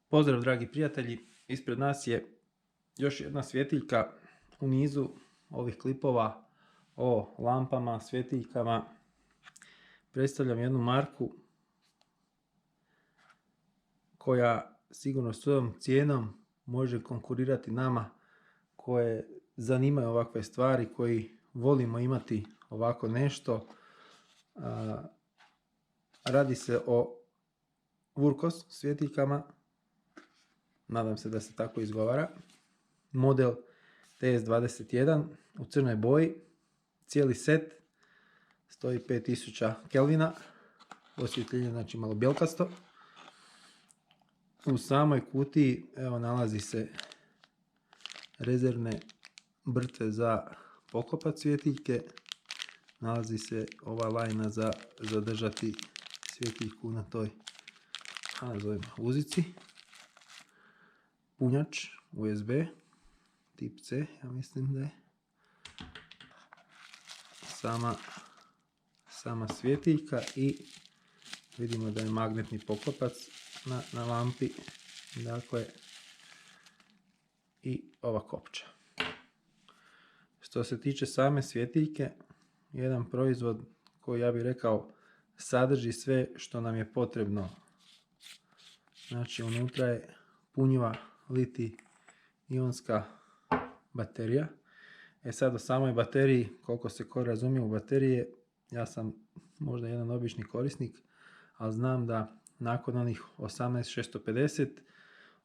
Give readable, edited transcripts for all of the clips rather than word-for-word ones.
Pozdrav dragi prijatelji, ispred nas je još jedna svjetiljka u nizu ovih klipova o lampama, svjetiljkama. Predstavljam jednu marku koja sigurno svojom cijenom može konkurirati nama koje zanimaju ovakve stvari, koji volimo imati ovako nešto. Radi se o Wurkos svjetiljkama. Nadam se da se tako izgovara. Model TS21 u crnoj boji. Cijeli set stoji 5000 Kelvina. Osvjetljenje znači malo bjelkasto. U samoj kutiji evo nalazi se rezervne brtve za poklopac svjetiljke. Nalazi se ova lajna za zadržati svjetiljku na toj, nazovimo, uzici. Punjač USB tip C, ja mislim da je. Sama svjetiljka i vidimo da je magnetni poklopac na lampi. Dakle, i ova kopča. Što se tiče same svjetiljke, jedan proizvod koji ja bih rekao sadrži sve što nam je potrebno. Znači unutra je punjiva litij-ionska baterija. Sad o samoj bateriji, koliko se ko razumije u baterije, ja sam možda jedan obični korisnik, ali znam da nakon onih 18650,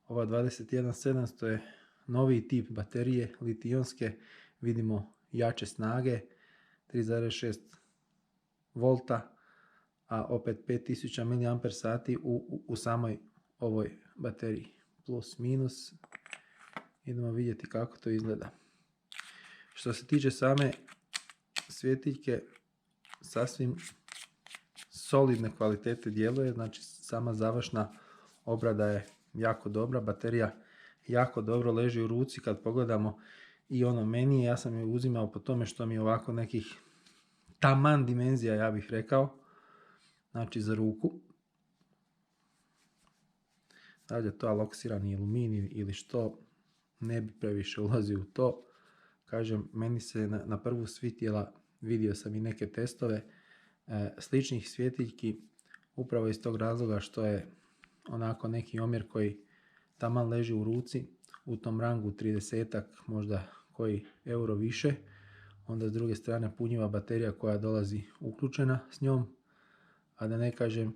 ova 21700 je novi tip baterije litij-ionske, vidimo jače snage, 3,6 volta, a opet 5000 mAh u samoj ovoj bateriji. Plus minus, idemo vidjeti kako to izgleda. Što se tiče same svjetiljke, sasvim solidne kvalitete djeluje, znači sama završna obrada je jako dobra, baterija jako dobro leži u ruci. Kad pogledamo i ono meni, ja sam je uzimao po tome što mi je ovako nekih taman dimenzija, ja bih rekao, znači za ruku. Da li je to aloksirani aluminij ili što, ne bi previše ulazio u to. Kažem, meni se na prvu svitjela, vidio sam i neke testove sličnih svjetiljki, upravo iz tog razloga što je onako neki omjer koji taman leži u ruci, u tom rangu 30-ak, možda koji euro više. Onda s druge strane punjiva baterija koja dolazi uključena s njom, a da ne kažem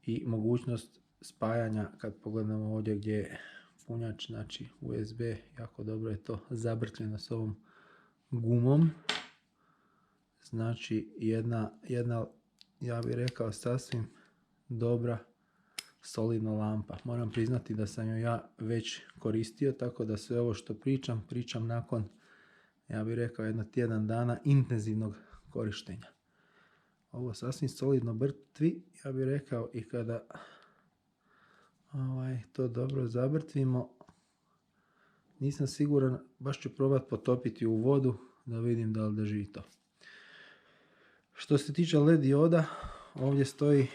i mogućnost spajanja. Kad pogledamo ovdje gdje je punjač, znači USB, jako dobro je to zabrtljeno s ovom gumom. Znači jedna ja bih rekao sasvim dobra solidna lampa. Moram priznati da sam ju ja već koristio, tako da sve ovo što pričam nakon, ja bih rekao, jedno tjedan dana intenzivnog korištenja. Ovo sasvim solidno brtvi, ja bih rekao, i kada to dobro zabrtvimo, nisam siguran, baš ću probati potopiti u vodu da vidim da li drži to. Što se tiče LED dioda, ovdje stoji,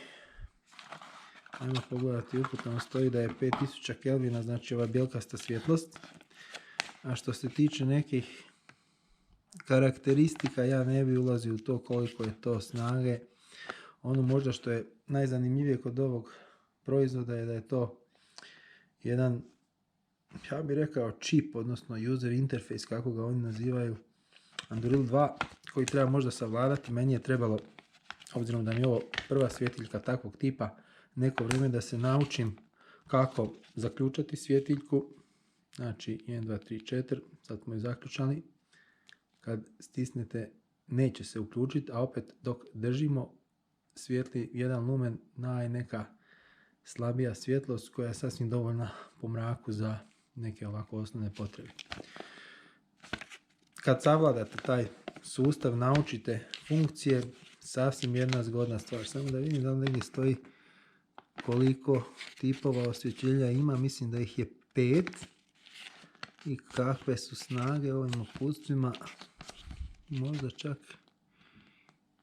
ajmo pogledati uputno, stoji da je 5000 Kelvina, znači ova bjelkasta svjetlost. A što se tiče nekih karakteristika, ja ne bi ulazio u to koliko je to snage. Ono možda što je najzanimljivije kod ovog proizvoda je da je to jedan, ja bih rekao, čip, odnosno user interface, kako ga oni nazivaju, Anduril 2, koji treba možda savladati. Meni je trebalo, obzirom da mi je ovo prva svjetiljka takvog tipa, neko vrijeme da se naučim kako zaključati svjetiljku. Znači 1, 2, 3, 4, sad smo je zaključali. Kad stisnete neće se uključiti, a opet dok držimo svijetli 1 lumen na neka slabija svjetlost koja je sasvim dovoljna po mraku za neke ovako osnovne potrebe. Kad savladate taj sustav, naučite funkcije, sasvim jedna zgodna stvar. Samo da vidim da li negdje stoji koliko tipova osvjetljenja ima, mislim da ih je 5 i kakve su snage ovim uputstvima, možda čak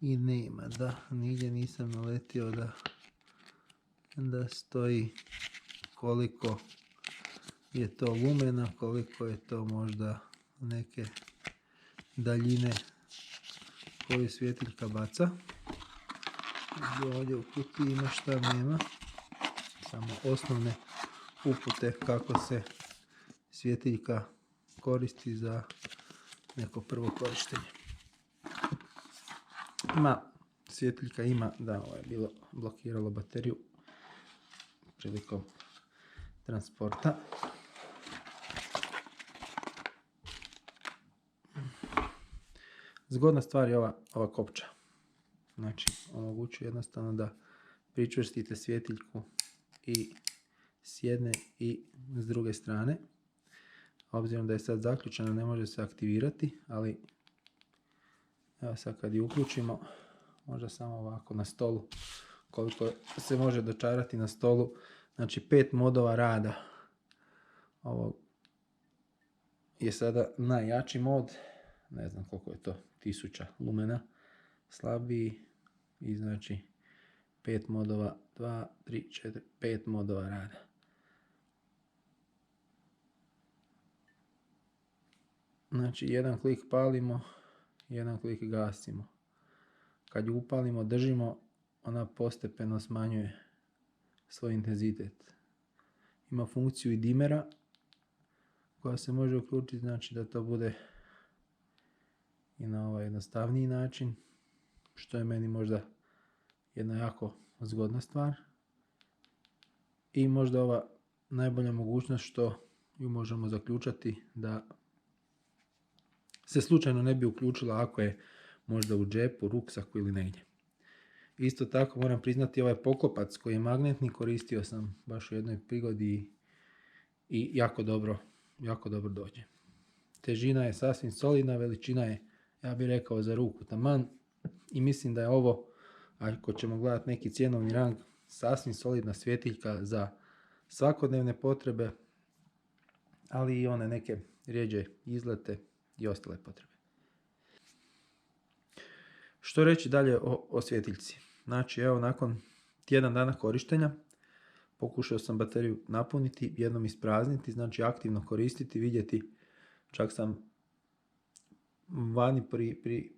i nema, da, nigdje nisam naletio da stoji koliko je to lumena, koliko je to možda neke daljine koju svjetiljka baca. Ovdje u kutiji ima šta nema, samo osnovne upute kako se svjetiljka koristi za neko prvo korištenje. Svjetiljka ima, da, ovo je bilo blokiralo bateriju prilikom transporta. Zgodna stvar je ova kopča. Znači, omogućuje jednostavno da pričvrstite svjetiljku i s jedne i s druge strane. Obzirom da je sad zaključana, ne može se aktivirati, ali evo sad kad ju uključimo, možda samo ovako na stolu, koliko se može dočarati na stolu. Znači 5 modova rada. Ovo je sada najjači mod, ne znam koliko je to, 1000 lumena, slabiji i znači 5 modova, 2, 3, 4, 5 modova rada. Znači jedan klik palimo, jedan klik gasimo. Kad ju upalimo, držimo, ona postepeno smanjuje svoj intenzitet. Ima funkciju i dimera koja se može uključiti, znači da to bude i na ovaj jednostavniji način, što je meni možda jedna jako zgodna stvar. I možda ova najbolja mogućnost što ju možemo zaključati da se slučajno ne bi uključila ako je možda u džepu, ruksaku ili negdje. Isto tako moram priznati ovaj poklopac koji je magnetni, koristio sam baš u jednoj prigodi i jako dobro dođe. Težina je sasvim solidna, veličina je, ja bih rekao, za ruku taman i mislim da je ovo, ako ćemo gledati neki cjenovni rang, sasvim solidna svjetiljka za svakodnevne potrebe, ali i one neke rjeđe izlete i ostale potrebe. Što reći dalje o svjetiljci? Znači, evo, nakon tjedan dana korištenja pokušao sam bateriju napuniti, jednom isprazniti, znači aktivno koristiti, vidjeti, čak sam vani pri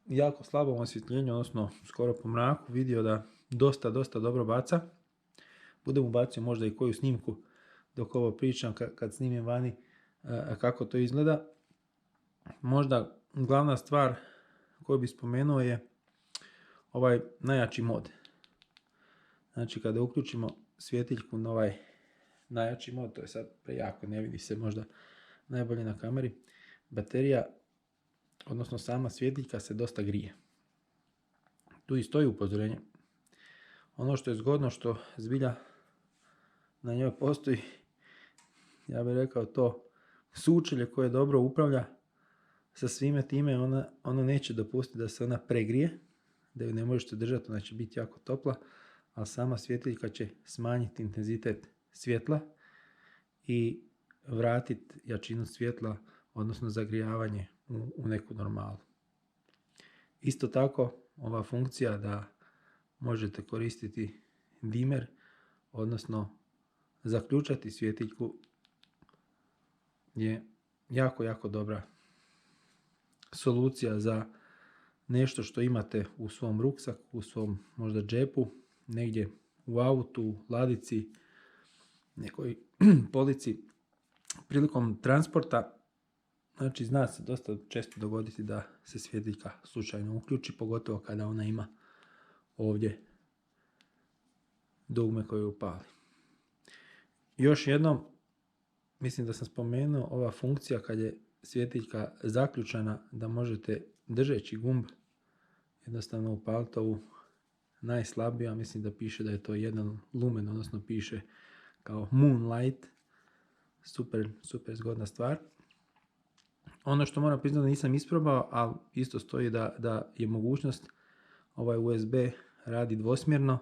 jako slabom osvjetljenju, odnosno skoro po mraku, vidio da dosta dobro baca. Budem ubacio možda i koju snimku dok ovo pričam, kad snimim vani, kako to izgleda. Možda glavna stvar koju bih spomenuo je ovaj najjači mod. Znači kada uključimo svjetiljku na ovaj najjači mod, to je sad prejako, ne vidi se možda najbolje na kameri, baterija, odnosno sama svjetiljka se dosta grije. Tu i stoji upozorenje. Ono što je zgodno, što zbilja na njoj postoji, ja bih rekao to, sučelje koje dobro upravlja sa svime time, ona neće dopustiti da se ona pregrije, da ju ne možete držati, ona će biti jako topla, ali sama svjetiljka će smanjiti intenzitet svjetla i vratiti jačinu svjetla, odnosno zagrijavanje u neku normalu. Isto tako, ova funkcija da možete koristiti dimer, odnosno zaključati svjetiljku, je jako dobra solucija za nešto što imate u svom ruksaku, u svom možda džepu, negdje u autu, ladici, nekoj polici. Prilikom transporta, znači zna se dosta često dogoditi da se svjetiljka slučajno uključi, pogotovo kada ona ima ovdje dugme koje upali. Još jednom, mislim da sam spomenuo, ova funkcija kad je svjetiljka zaključana, da možete držeći gumb jednostavno upaliti ovu najslabiju, mislim da piše da je to 1 lumen, odnosno piše kao Moonlight. Super zgodna stvar. Ono što moram priznati da nisam isprobao, ali isto stoji da je mogućnost, ovaj USB radi dvosmjerno,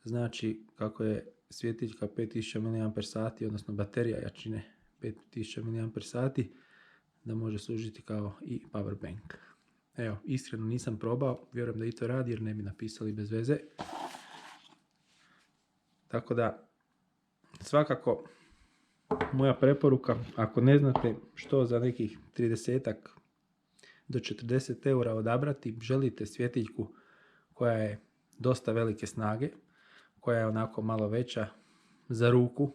znači kako je svjetiljka 5000 mAh, odnosno baterija jačine 5000 mAh, da može služiti kao i power bank. Evo, iskreno nisam probao, vjerujem da i to radi jer ne bi napisali bez veze. Tako da, svakako moja preporuka, ako ne znate što za nekih 30 do 40 eura odabrati, želite svjetiljku koja je dosta velike snage, koja je onako malo veća za ruku,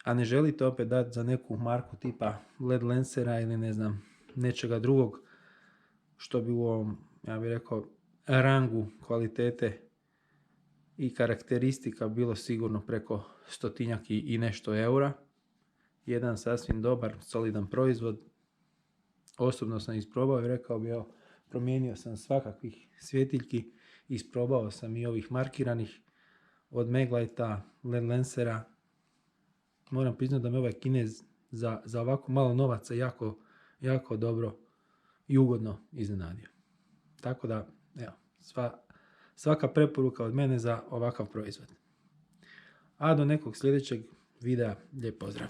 a ne želite opet dati za neku marku tipa LED Lancera ili ne znam, nečega drugog što bi u ovom, ja bih rekao, rangu kvalitete i karakteristika bilo sigurno preko 100 i nešto eura. Jedan sasvim dobar, solidan proizvod. Osobno sam isprobao i rekao bi, evo, promijenio sam svakakvih svjetiljki, isprobao sam i ovih markiranih od Maglite-a, LED Lancera. Moram priznati da me ovaj Kinez za ovako malo novaca jako, jako dobro i ugodno iznenadio. Tako da, evo, svaka preporuka od mene za ovakav proizvod. A do nekog sljedećeg videa, lijep pozdrav!